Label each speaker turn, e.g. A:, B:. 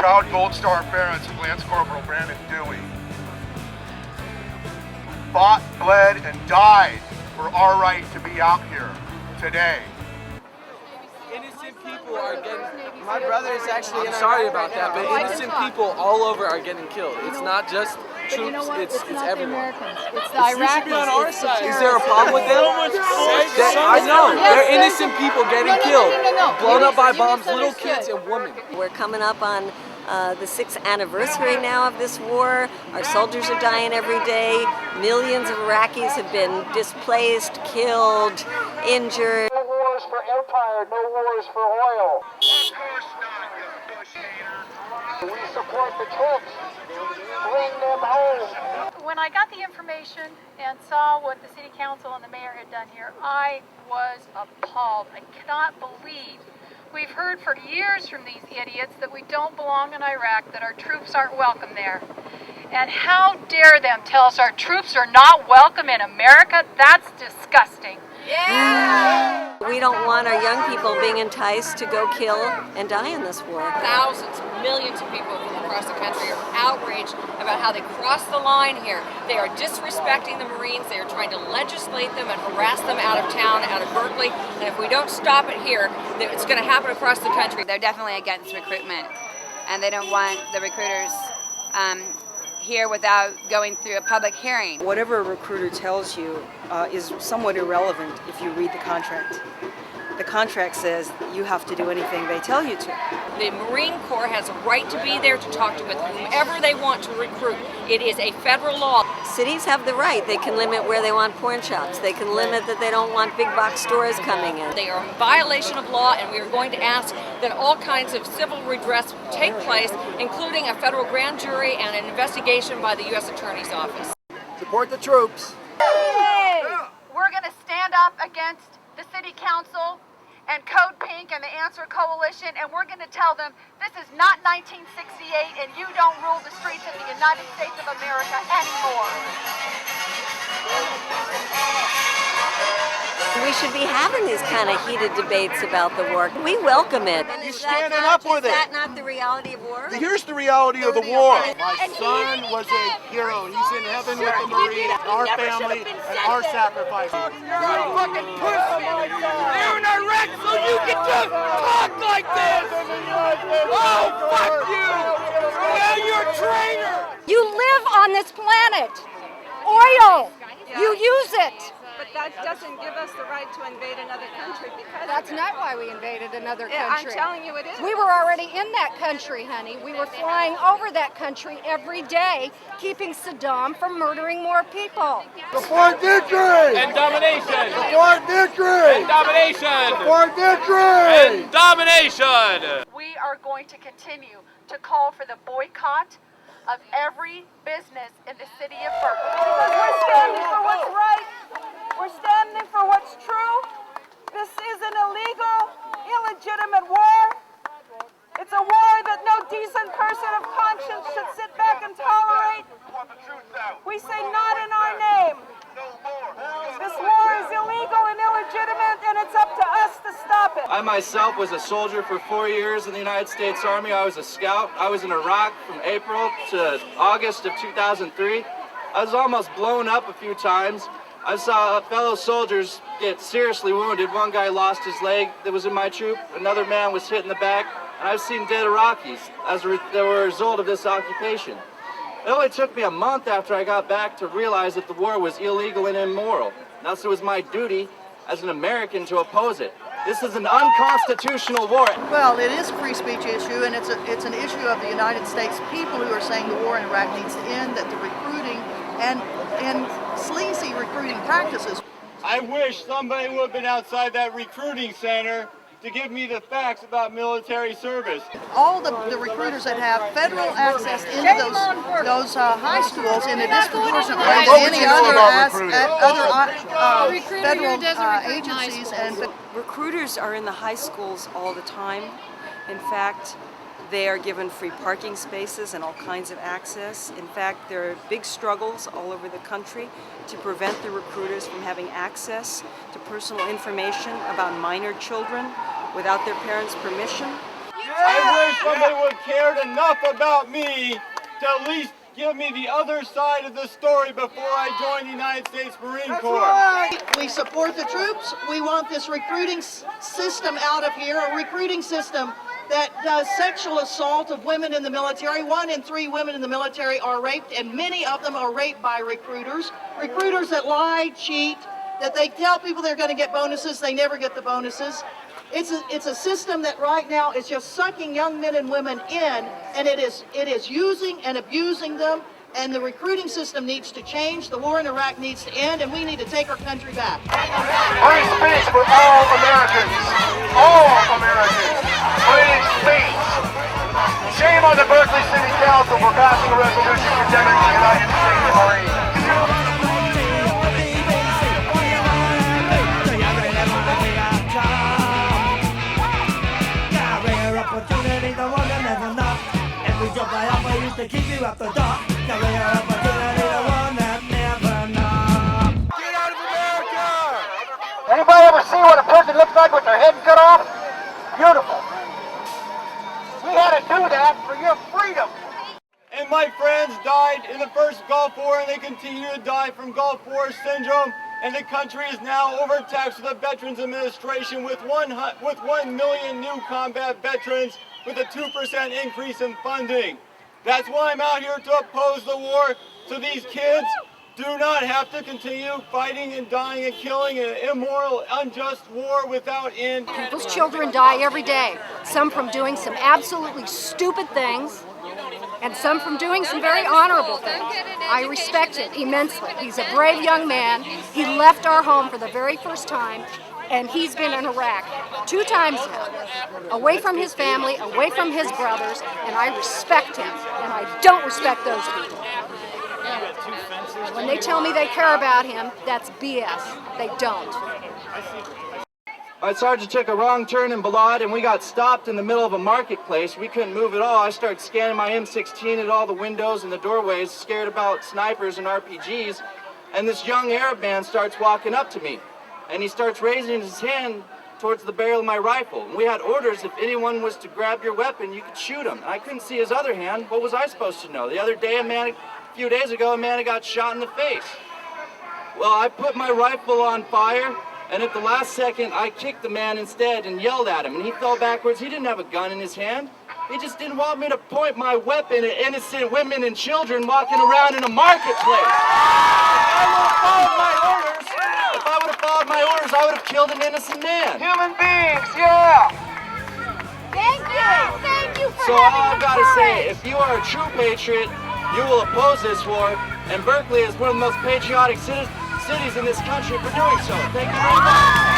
A: proud Gold Star parents of Lance Corporal Brandon Dewey fought, bled, and died for our right to be out here today.
B: Innocent people are getting... My brother is actually... I'm sorry about that, but innocent people all over are getting killed. It's not just troops, it's everyone.
C: It's the Iraqis.
B: You should be on our side. Is there a
C: terrorists.
B: problem with them? I know. They're innocent people getting killed. Blown up by bombs, little kids and women.
D: We're coming up on the 6th anniversary now of this war. Our soldiers are dying every day. Millions of Iraqis have been displaced, killed, injured.
E: No wars for empire, no wars for oil.
A: Of course not, you bush hater.
E: We support the troops. Bring them home.
F: When I got the information and saw what the city council and the mayor had done here, I was appalled. I cannot believe we've heard for years from these idiots that we don't belong in Iraq, that our troops aren't welcome there. And how dare them tell us our troops are not welcome in America? That's disgusting.
D: Yeah! We don't want our young people being enticed to go kill and die in this war.
G: Thousands, millions of people from across the country are outraged about how they crossed the line here. They are disrespecting the Marines. They are trying to legislate them and harass them out of town, out of Berkeley. And if we don't stop it here, then it's going to happen across the country.
H: They're definitely against recruitment, and they don't want the recruiters here without going through a public hearing.
I: Whatever a recruiter tells you is somewhat irrelevant if you read the contract. The contract says you have to do anything they tell you to.
G: The Marine Corps has a right to be there to talk to with whomever they want to recruit. It is a federal law.
D: Cities have the right. They can limit where they want porn shops. They can limit that they don't want big box stores coming in.
G: They are in violation of law, and we are going to ask that all kinds of civil redress take place, including a federal grand jury and an investigation by the U.S. Attorney's Office.
B: Support the troops.
F: Hey! We're going to stand up against the city council and Code Pink and the Answer Coalition, and we're going to tell them this is not 1968 and you don't rule the streets of the United States of America anymore.
D: We should be having these kind of heated debates about the war. We welcome it.
A: You're standing up with it.
D: Is that not the reality of war?
A: Here's the reality of the war.
B: My son was a hero. He's in heaven with the Marines, our family, and our sacrifice.
E: You're a fucking pussy. You're in Iraq so you get to talk like this. Oh, fuck you. Well, you're a traitor.
C: You live on this planet. Oil. You use it.
J: But that doesn't give us the right to invade another country because
C: That's not why we invaded another
J: Yeah,
C: country.
J: I'm telling you it is.
C: We were already in that country, honey. We were flying over that country every day, keeping Saddam from murdering more people.
E: Support victory.
B: And domination.
E: Support victory.
B: And domination.
E: Support victory.
B: And domination.
F: We are going to continue to call for the boycott of every business in the city of Berkeley.
J: We're standing for what's right. We're standing for what's true. This is an illegal, illegitimate war. It's a war that no decent person of conscience should sit back and tolerate. We say not in our name. This war is illegal and illegitimate, and it's up to us to stop it.
B: I myself was a soldier for 4 years in the United States Army. I was a scout. I was in Iraq from April to August of 2003. I was almost blown up a few times. I saw fellow soldiers get seriously wounded. One guy lost his leg that was in my troop. Another man was hit in the back. And I've seen dead Iraqis as a result of this occupation. It only took me a month after I got back to realize that the war was illegal and immoral. Thus it was my duty as an American to oppose it. This is an unconstitutional war.
K: Well, it is a free speech issue, and it's an issue of the United States people who are saying the war in Iraq needs to end, that the recruiting and sleazy recruiting practices.
L: I wish somebody would have been outside that recruiting center to give me the facts about military service.
K: All the recruiters that have federal access into those high schools in a disproportionate way to any other federal agencies. And
I: Recruiters are in the high schools all the time. In fact, they are given free parking spaces and all kinds of access. In fact, there are big struggles all over the country to prevent the recruiters from having access to personal information about minor children without their parents' permission.
E: You
L: I wish somebody would have cared enough about me to at least give me the other side of the story before I joined the United States Marine Corps.
K: We support the troops. We want this recruiting system out of here, a recruiting system that does sexual assault of women in the military. 1 in 3 women in the military are raped, and many of them are raped by recruiters. Recruiters that lie, cheat, that they tell people they're going to get bonuses, they never get the bonuses. It's a system that right now is just sucking young men and women in, and it is using and abusing them, and the recruiting system needs to change. The war in Iraq needs to end, and we need to take our country back.
A: Free speech for all Americans. All Americans. Free speech. Shame on the Berkeley City Council for passing a resolution condemning the United States Marines.
E: Every job I offer used to keep you up the dock. Career opportunity, the one that never knocks. Get out of America!
A: Anybody ever see what a person looks like with their head cut off? Beautiful. We had to do that for your freedom.
L: And my friends died in the first Gulf War, and they continue to die from Gulf War syndrome. And the country is now overtaxed with the Veterans Administration with 1 million new combat veterans with a 2% increase in funding. That's why I'm out here to oppose the war, so these kids do not have to continue fighting and dying and killing in an immoral, unjust war without end.
C: People's children die every day, some from doing some absolutely stupid things, and some from doing some very honorable things. I respect him immensely. He's a brave young man. He left our home for the very first time, and he's been in Iraq 2 times now, away from his family, away from his brothers, and I respect him, and I don't respect those people. When they tell me they care about him, that's BS. They don't.
B: My sergeant took a wrong turn in Balad, and we got stopped in the middle of a marketplace. We couldn't move at all. I started scanning my M16 at all the windows and the doorways, scared about snipers and RPGs, and this young Arab man starts walking up to me, and he starts raising his hand towards the barrel of my rifle. And we had orders, if anyone was to grab your weapon, you could shoot him. And I couldn't see his other hand. What was I supposed to know? The other day, a few days ago, a man had got shot in the face. Well, I put my rifle on fire, and at the last second, I kicked the man instead and yelled at him, and he fell backwards. He didn't have a gun in his hand. He just didn't want me to point my weapon at innocent women and children walking around in a marketplace. If I would have followed my orders, I would have killed an innocent man.
A: Human beings, yeah!
C: Thank you! Thank you for
B: So
C: having
B: all I've
C: the
B: got to say,
C: courage.
B: if you are a true patriot, you will oppose this war, and Berkeley is one of the most patriotic cities in this country for doing so. Thank you very much.